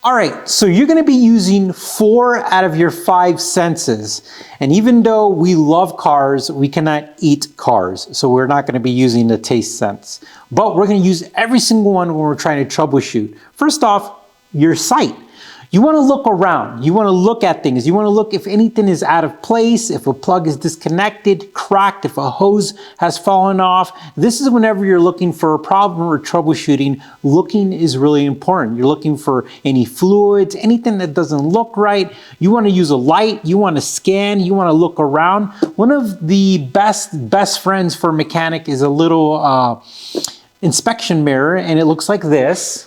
All right, so you're gonna be using 4 out of your 5 senses. And even though we love cars, we cannot eat cars. So we're not gonna be using the taste sense. But we're gonna use every single one when we're trying to troubleshoot. First off, your sight. You wanna look around, you wanna look at things, you wanna look if anything is out of place, if a plug is disconnected, cracked, if a hose has fallen off. This is whenever you're looking for a problem or troubleshooting, looking is really important. You're looking for any fluids, anything that doesn't look right. You wanna use a light, you wanna scan, you wanna look around. One of the best friends for a mechanic is a little inspection mirror, and it looks like this.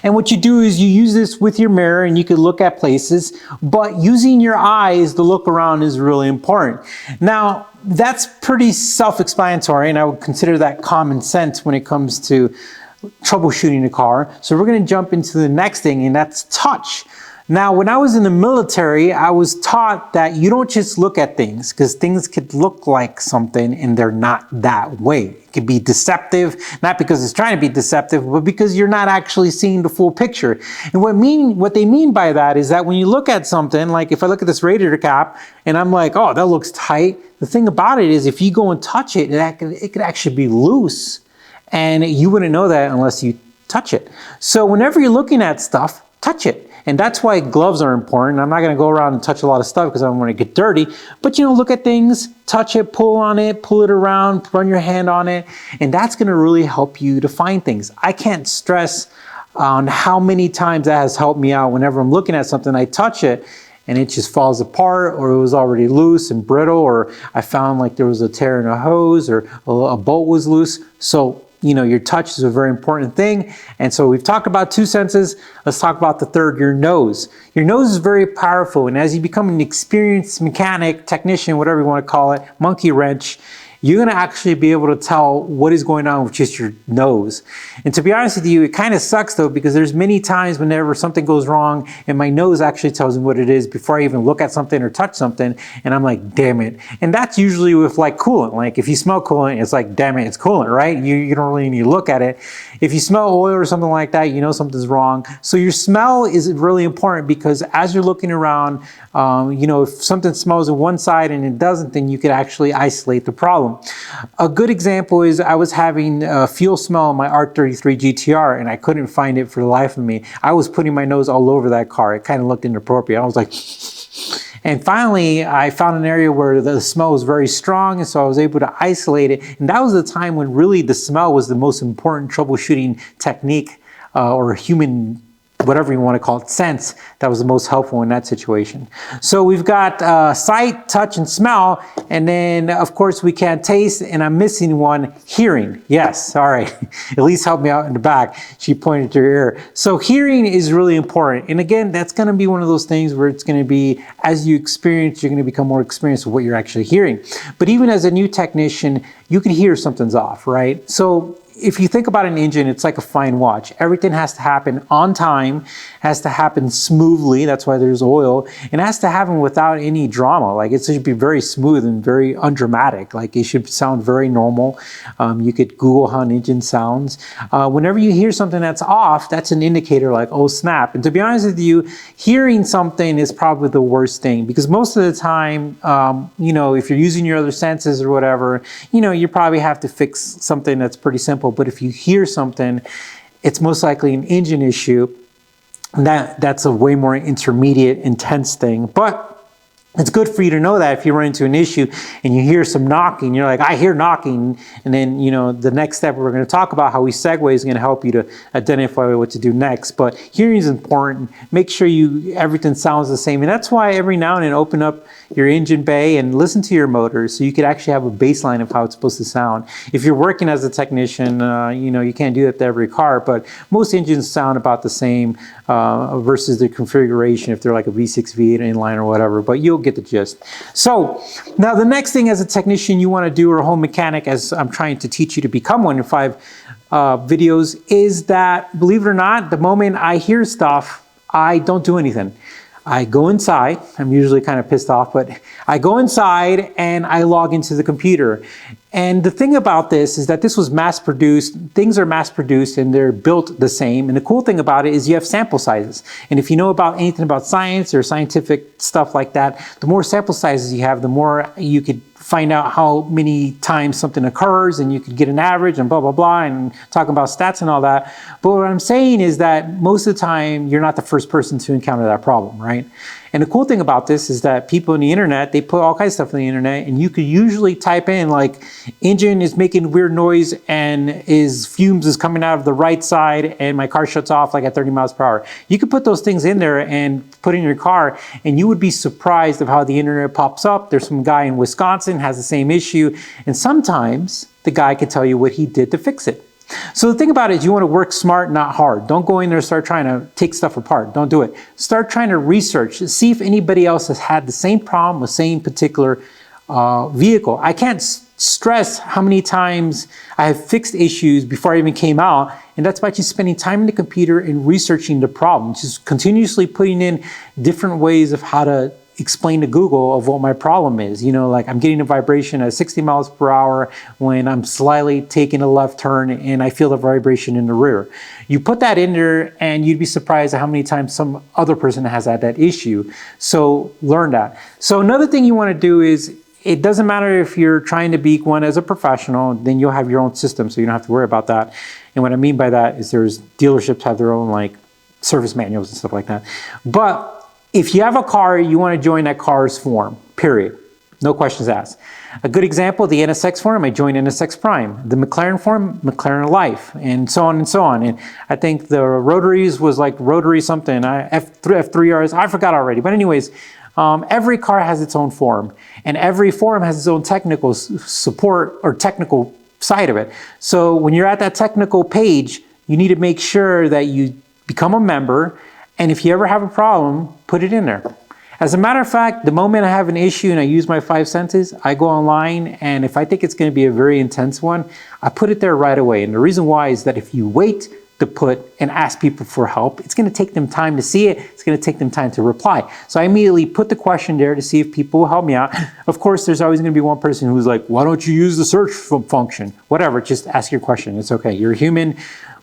And what you do is you use this with your mirror and you can look at places, but using your eyes to look around is really important. Now, that's pretty self-explanatory, and I would consider that common sense when it comes to troubleshooting a car. So we're gonna jump into the next thing, and that's touch. Now, when I was in the military, I was taught that you don't just look at things, because things could look like something and they're not that way. It could be deceptive, not because it's trying to be deceptive, but because you're not actually seeing the full picture. And what they mean by that is that when you look at something, like if I look at this radiator cap and I'm like, oh, that looks tight. The thing about it is if you go and touch it, it could actually be loose, and you wouldn't know that unless you touch it. So whenever you're looking at stuff, touch it. And that's why gloves are important. I'm not gonna go around and touch a lot of stuff because I don't wanna get dirty, but look at things, touch it, pull on it, pull it around, run your hand on it, and that's gonna really help you to find things. I can't stress on how many times that has helped me out. Whenever I'm looking at something, I touch it and it just falls apart, or it was already loose and brittle, or I found like there was a tear in a hose, or a bolt was loose. So your touch is a very important thing. And so we've talked about 2 senses. Let's talk about the third, your nose. Your nose is very powerful. And as you become an experienced mechanic, technician, whatever you want to call it, monkey wrench, you're gonna actually be able to tell what is going on with just your nose. And to be honest with you, it kind of sucks though, because there's many times whenever something goes wrong and my nose actually tells me what it is before I even look at something or touch something, and I'm like, damn it. And that's usually with like coolant. Like if you smell coolant, it's like, damn it, it's coolant, right? You don't really need to look at it. If you smell oil or something like that, you know something's wrong. So your smell is really important, because as you're looking around, if something smells on one side and it doesn't, then you could actually isolate the problem. A good example is I was having a fuel smell in my R33 GTR, and I couldn't find it for the life of me. I was putting my nose all over that car. It kind of looked inappropriate. I was like, and finally I found an area where the smell was very strong, and so I was able to isolate it. And that was the time when really the smell was the most important troubleshooting technique, or human, whatever you want to call it, sense, that was the most helpful in that situation. So we've got sight, touch, and smell, and then of course we can't taste, and I'm missing one, hearing. Yes, all right, at least help me out in the back. She pointed to her ear. So hearing is really important, and again, that's going to be one of those things where it's going to be, as you experience, you're going to become more experienced with what you're actually hearing. But even as a new technician, you can hear something's off, right? So if you think about an engine, it's like a fine watch. Everything has to happen on time, has to happen smoothly. That's why there's oil, and it has to happen without any drama. Like it should be very smooth and very undramatic. Like it should sound very normal. You could Google how an engine sounds. Whenever you hear something that's off, that's an indicator like, oh snap. And to be honest with you, hearing something is probably the worst thing, because most of the time, if you're using your other senses or whatever, you probably have to fix something that's pretty simple. But if you hear something, it's most likely an engine issue. That's a way more intermediate, intense thing. But it's good for you to know that if you run into an issue and you hear some knocking, you're like, I hear knocking. And then, the next step we're going to talk about how we segue is going to help you to identify what to do next. But hearing is important. Make sure everything sounds the same. And that's why every now and then open up your engine bay and listen to your motors, so you could actually have a baseline of how it's supposed to sound. If you're working as a technician, you can't do that to every car, but most engines sound about the same versus the configuration if they're like a V6, V8 inline or whatever, but you'll get the gist. So now the next thing as a technician you want to do, or a home mechanic, as I'm trying to teach you to become one in 5 videos, is that, believe it or not, the moment I hear stuff, I don't do anything. I go inside. I'm usually kind of pissed off, but I go inside and I log into the computer. And the thing about this is that this was mass produced. Things are mass produced and they're built the same. And the cool thing about it is you have sample sizes. And if you know about anything about science or scientific stuff like that, the more sample sizes you have, the more you could find out how many times something occurs, and you could get an average and blah, blah, blah, and talking about stats and all that. But what I'm saying is that most of the time, you're not the first person to encounter that problem, right? And the cool thing about this is that people on the internet, they put all kinds of stuff on the internet, and you could usually type in like, engine is making weird noise and his fumes is coming out of the right side and my car shuts off like at 30 miles per hour. You could put those things in there and put in your car, and you would be surprised of how the internet pops up. There's some guy in Wisconsin has the same issue, and sometimes the guy can tell you what he did to fix it. So the thing about it is you want to work smart, not hard. Don't go in there and start trying to take stuff apart. Don't do it. Start trying to research, see if anybody else has had the same problem with same particular vehicle. I can't stress how many times I have fixed issues before I even came out, and that's by just spending time in the computer and researching the problem, just continuously putting in different ways of how to explain to Google of what my problem is. You know, like I'm getting a vibration at 60 miles per hour when I'm slightly taking a left turn and I feel the vibration in the rear. You put that in there and you'd be surprised at how many times some other person has had that issue. So learn that. So another thing you want to do is, it doesn't matter if you're trying to be one as a professional, then you'll have your own system, so you don't have to worry about that. And what I mean by that is there's dealerships have their own like service manuals and stuff like that. But if you have a car, you want to join that car's forum, period. No questions asked. A good example, the NSX forum, I joined NSX Prime. The McLaren forum, McLaren Life, and so on and so on. And I think the Rotaries was like Rotary something, F3Rs, I forgot already. But anyways, every car has its own forum, and every forum has its own technical support or technical side of it. So when you're at that technical page, you need to make sure that you become a member, and if you ever have a problem, put it in there. As a matter of fact, the moment I have an issue and I use my 5 senses, I go online, and if I think it's going to be a very intense one, I put it there right away. And the reason why is that if you wait to put and ask people for help, it's going to take them time to see it. It's going to take them time to reply. So I immediately put the question there to see if people will help me out. Of course, there's always going to be one person who's like, why don't you use the search function? Whatever, just ask your question. It's okay. You're human.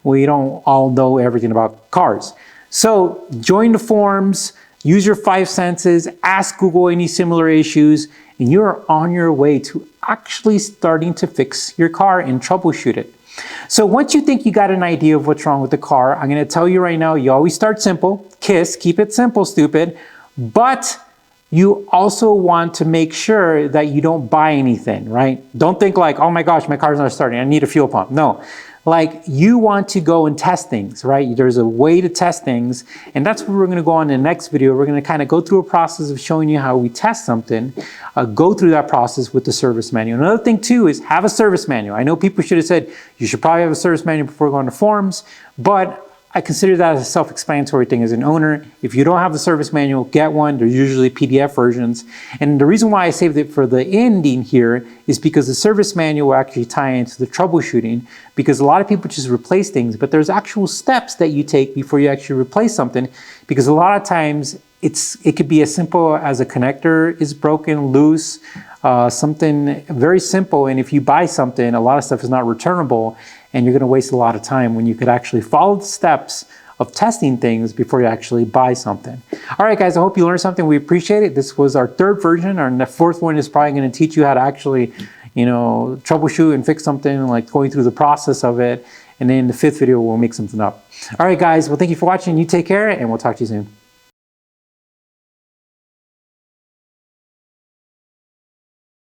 We don't all know everything about cars. So join the forums, use your 5 senses, ask Google any similar issues, and you're on your way to actually starting to fix your car and troubleshoot it. So once you think you got an idea of what's wrong with the car, I'm going to tell you right now, you always start simple. KISS, keep it simple, stupid. But you also want to make sure that you don't buy anything, right? Don't think like, oh my gosh, my car's not starting, I need a fuel pump. No. Like, you want to go and test things, right? There's a way to test things, and that's what we're going to go on in the next video. We're going to kind of go through a process of showing you how we test something, go through that process with the service manual. Another thing too is have a service manual. I know people should have said you should probably have a service manual before going to forums, but I consider that as a self-explanatory thing as an owner. If you don't have the service manual, get one. They're usually PDF versions. And the reason why I saved it for the ending here is because the service manual will actually tie into the troubleshooting, because a lot of people just replace things, but there's actual steps that you take before you actually replace something, because a lot of times it could be as simple as a connector is broken, loose, something very simple. And if you buy something, a lot of stuff is not returnable, and you're going to waste a lot of time when you could actually follow the steps of testing things before you actually buy something. All right, guys, I hope you learned something. We appreciate it. This was our 3rd version. Our 4th one is probably going to teach you how to actually, troubleshoot and fix something, like going through the process of it. And then the 5th video, we'll make something up. All right, guys. Well, thank you for watching. You take care, and we'll talk to you soon.